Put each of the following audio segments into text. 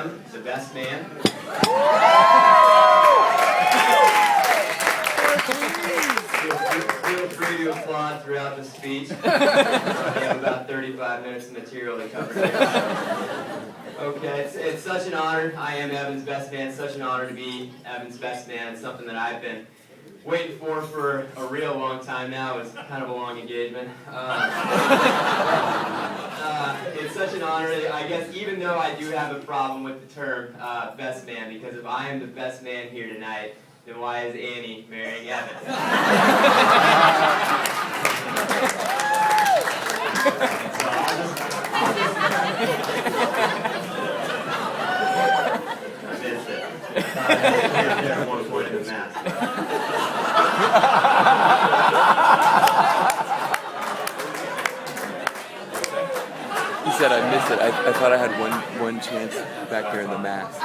am the best man. Feel free to applaud throughout the speech. We have about 35 minutes of material to cover here. Okay, it's such an honor. I am Evan's best man. It's such an honor to be Evan's best man. It's something that I've been waiting for a real long time now. It's kind of a long engagement. It's such an honor. I guess even though I do have a problem with the term best man, because if I am the best man here tonight, then why is Annie marrying Evan? I missed it. I never want to point in the mask. He said I missed it. I thought I had one chance back there in the mask.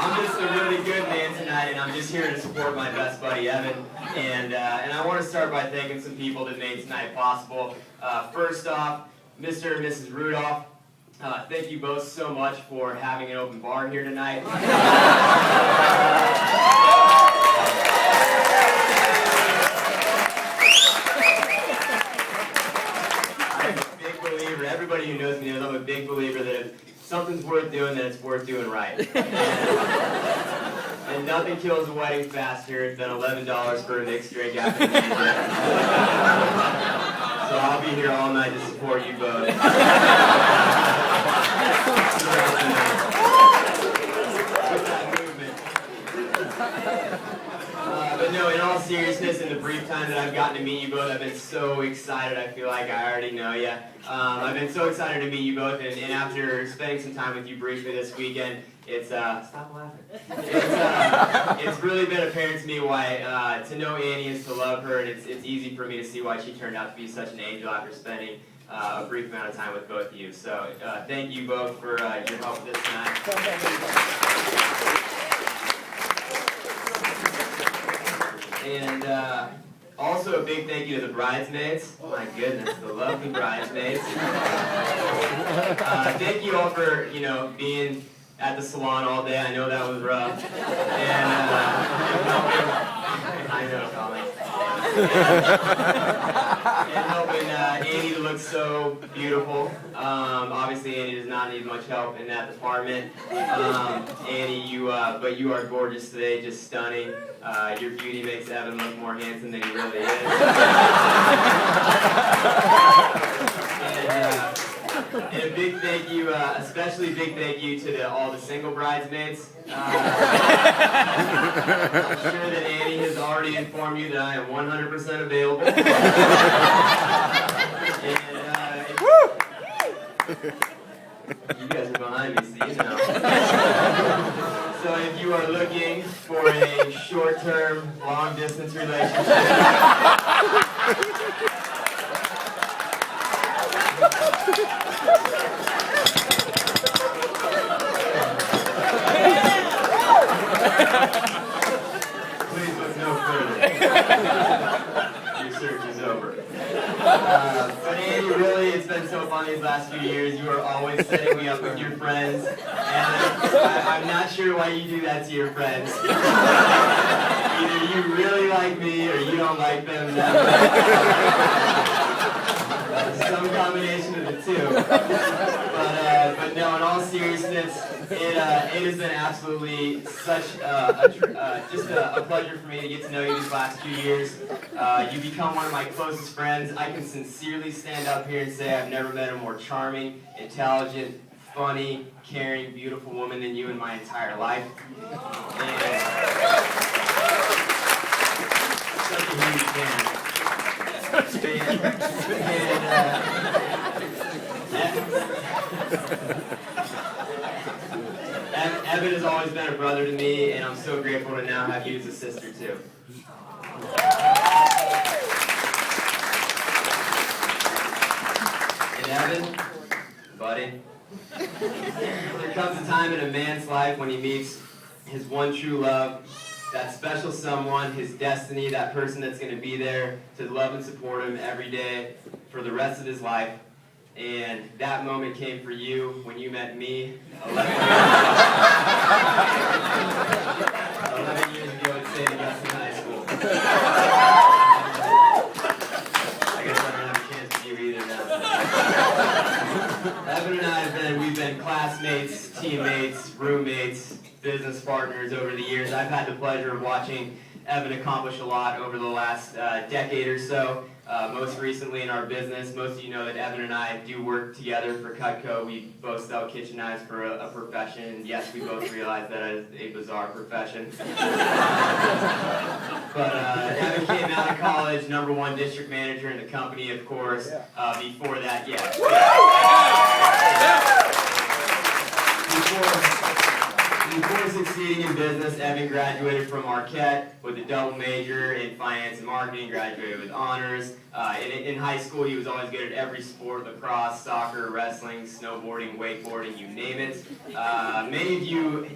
I'm just a really good man tonight, and I'm just here to support my best buddy Evan. And I want to start by thanking some people that made tonight possible. First off, Mr. and Mrs. Rudolph. Thank you both so much for having an open bar here tonight. Everybody who knows me knows I'm a big believer that if something's worth doing, then it's worth doing right. And nothing kills a wedding faster than $11 for a mixed drink after the music. So I'll be here all night to support you both. But no, in all seriousness, in the brief time that I've gotten to meet you both, I've been so excited. I feel like I already know you. I've been so excited to meet you both, and after spending some time with you briefly this weekend, it's stop laughing. It's really been apparent to me why to know Annie is to love her, and it's easy for me to see why she turned out to be such an angel after spending a brief amount of time with both of you. So thank you both for your help with this tonight. And also a big thank you to the bridesmaids. My goodness, the lovely bridesmaids. Thank you all for, being at the salon all day. I know that was rough. And I know, Colin. And helping Annie to look so beautiful. Obviously, Annie does not need much help in that department. Annie, but you are gorgeous today, just stunning. Your beauty makes Evan look more handsome than he really is. And a big thank you, especially big thank you to all the single bridesmaids. I'm sure that Annie has already informed you that I am 100% available. You guys are behind me, so you know. So if you are looking for a short-term, long-distance relationship, please look no further. Your search is over. But Annie, really, it's been so fun these last few years. You are always setting me up with your friends, and I'm not sure why you do that to your friends. Either you really like me, or you don't like them. Some combination of the two. But no, in all seriousness, it has been absolutely such just a pleasure for me to get to know you these last few years. You become one of my closest friends. I can sincerely stand up here and say I've never met a more charming, intelligent, funny, caring, beautiful woman than you in my entire life. And such a huge fan. Evan has always been a brother to me, and I'm so grateful to now have you as a sister too. And Evan, buddy, there comes a time in a man's life when he meets his one true love, that special someone, his destiny, that person that's going to be there to love and support him every day for the rest of his life. And that moment came for you when you met me 11 years ago at St. Augustine High School. I guess I don't have a chance with you either now. Evan and I we've been classmates, teammates, roommates, business partners over the years. I've had the pleasure of watching Evan accomplish a lot over the last decade or so. Most recently in our business, most of you know that Evan and I do work together for Cutco. We both sell kitchen knives for a profession, and yes, we both realize that is a bizarre profession. But Evan came out of college, #1 district manager in the company, of course. Before that, Before succeeding in business, Evan graduated from Marquette with a double major in finance and marketing, graduated with honors. In high school, he was always good at every sport: lacrosse, soccer, wrestling, snowboarding, wakeboarding, you name it. Many of you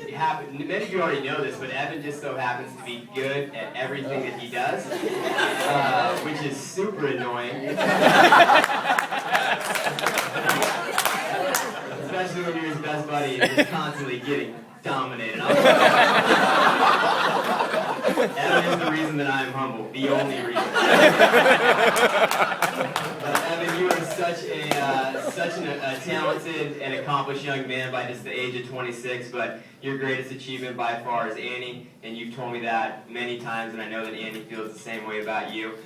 already know this, but Evan just so happens to be good at everything that he does, which is super annoying. Especially when you're his best buddy and he's constantly getting dominated. Evan is the reason that I am humble, the only reason. But Evan, you are such a talented and accomplished young man by just the age of 26, but your greatest achievement by far is Annie, and you've told me that many times, and I know that Annie feels the same way about you.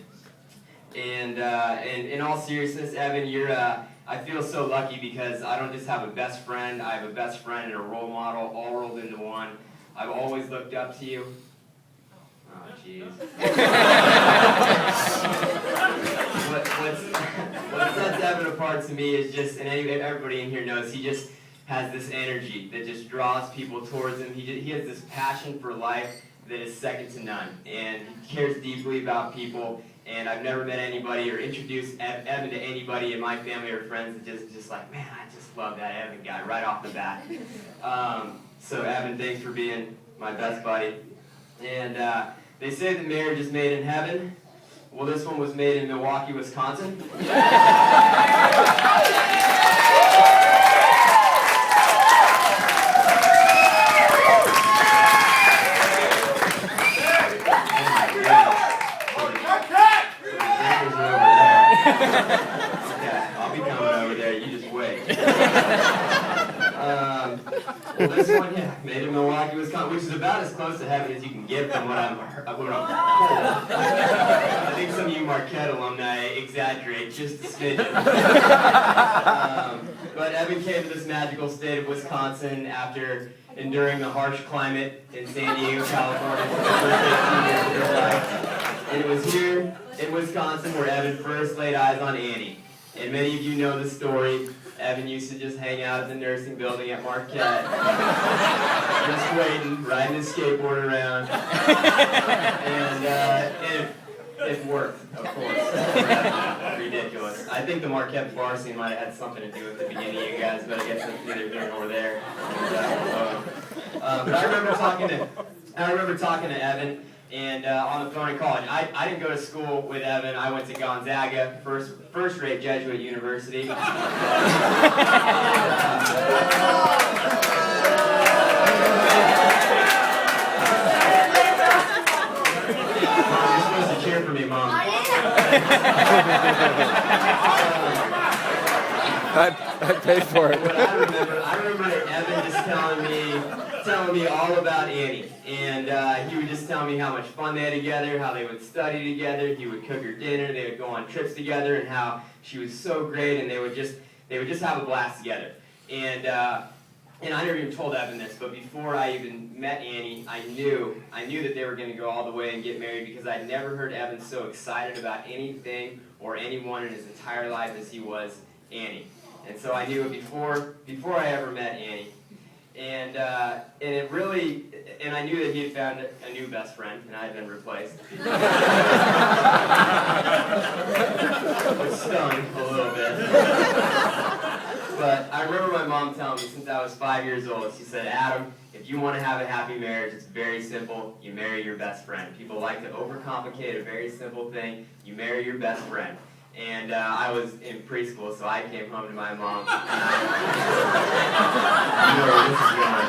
And in all seriousness, Evan, I feel so lucky because I don't just have a best friend, I have a best friend and a role model all rolled into one. I've always looked up to you. Oh, jeez. What sets Evan apart to me is just, and everybody in here knows, he just has this energy that just draws people towards him. He has this passion for life that is second to none, and he cares deeply about people. And I've never met anybody or introduced Evan to anybody in my family or friends that just like, man, I just love that Evan guy right off the bat. So Evan, thanks for being my best buddy. And they say that marriage is made in heaven. Well, this one was made in Milwaukee, Wisconsin. Yeah, I'll be coming over there, you just wait. Well, this one, made in Milwaukee, Wisconsin, which is about as close to heaven as you can get from what I'm told. I think some of you Marquette alumni exaggerate just a smidgen. But Evan came to this magical state of Wisconsin after enduring the harsh climate in San Diego, California for the first 18 years of his life. And it was here in Wisconsin where Evan first laid eyes on Annie. And many of you know the story. Evan used to just hang out at the nursing building at Marquette, just waiting, riding his skateboard around. And it worked, of course. Ridiculous. I think the Marquette bar scene might have had something to do with the beginning of you guys, but I guess that's neither here nor there. But I remember talking to Evan. And on the phone in college, I didn't go to school with Evan. I went to Gonzaga, first-rate Jesuit university. You're supposed to cheer for me, Mom. I paid for it. But I remember Evan just telling me all about Annie. And he would just tell me how much fun they had together, how they would study together, he would cook her dinner, they would go on trips together, and how she was so great, and they would just have a blast together. And I never even told Evan this, but before I even met Annie, I knew that they were going to go all the way and get married because I'd never heard Evan so excited about anything or anyone in his entire life as he was Annie. And so I knew it before I ever met Annie. And I knew that he had found a new best friend, and I had been replaced. Which stung a little bit. But I remember my mom telling me since I was 5 years old, she said, Adam, if you want to have a happy marriage, it's very simple. You marry your best friend. People like to overcomplicate a very simple thing. You marry your best friend. And I was in preschool, so I came home to my mom. And you know where this is going.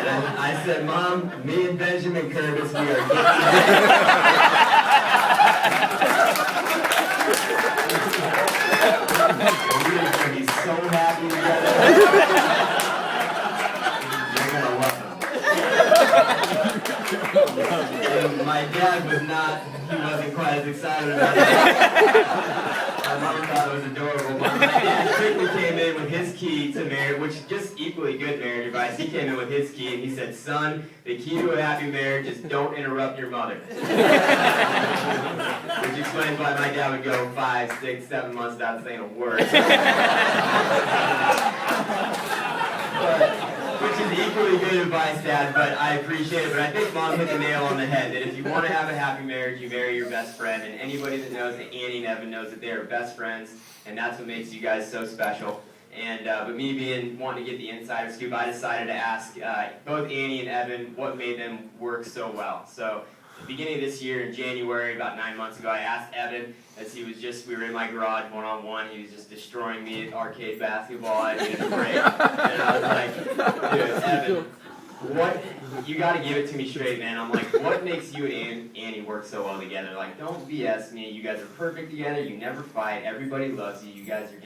And I said, Mom, me and Benjamin Curtis, we are getting we are going to be so happy together. You're going to love him. And my dad he wasn't quite as excited about it. My mom thought it was adorable. But my dad quickly came in with his key to marriage, which is just equally good marriage advice. He came in with his key and he said, son, the key to a happy marriage is don't interrupt your mother. Which explains why my dad would go 5, 6, 7 months without saying a word. Which is equally good advice, Dad, but I appreciate it. But I think Mom hit the nail on the head, that if you want to have a happy marriage, you marry your best friend. And anybody that knows that Annie and Evan knows that they are best friends, and that's what makes you guys so special. And but me wanting to get the insider scoop, I decided to ask both Annie and Evan what made them work so well. So at the beginning of this year, in January, about 9 months ago, I asked Evan, as we were in my garage one-on-one, he was just destroying me at arcade basketball. I needed a break. And I was like, dude, Evan, you gotta give it to me straight, man. I'm like, what makes you and Annie work so well together? Like, don't BS me. You guys are perfect together. You never fight. Everybody loves you. You guys are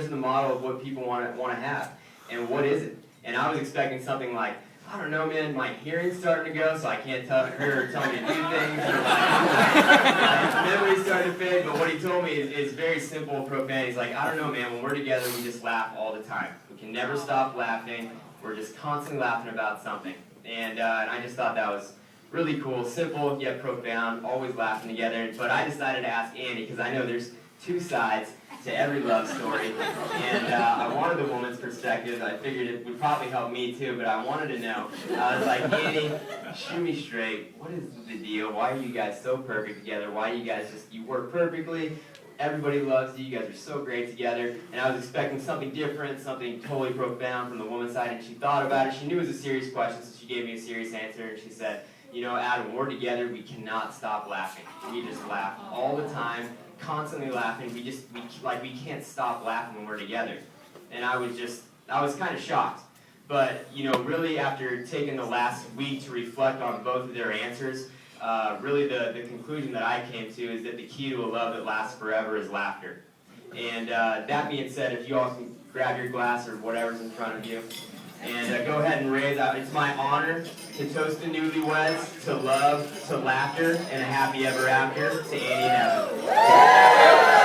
the model of what people want to have. And what is it? And I was expecting something like, I don't know, man, my hearing's starting to go, so I can't tell her or tell me to do things. Or my memory's starting to fade. But what he told me is very simple, profound. He's like, I don't know, man, when we're together, we just laugh all the time. We can never stop laughing. We're just constantly laughing about something. And I just thought that was really cool, simple yet profound, always laughing together. But I decided to ask Annie, because I know there's two sides to every love story, and I wanted the woman's perspective. I figured it would probably help me too, but I wanted to know. I was like, Annie, shoot me straight. What is the deal? Why are you guys so perfect together? Why do you guys you work perfectly? Everybody loves you. You guys are so great together. And I was expecting something different, something totally profound from the woman's side, and she thought about it. She knew it was a serious question, so she gave me a serious answer, and she said, you know, Adam, when we're together, we cannot stop laughing. We just laugh all the time, constantly laughing. We can't stop laughing when we're together. And I was kind of shocked. But, you know, really after taking the last week to reflect on both of their answers, really the conclusion that I came to is that the key to a love that lasts forever is laughter. And that being said, if you all can grab your glass or whatever's in front of you, and go ahead and raise out. It's my honor to toast the newlyweds to love, to laughter, and a happy ever after to Annie and Evan.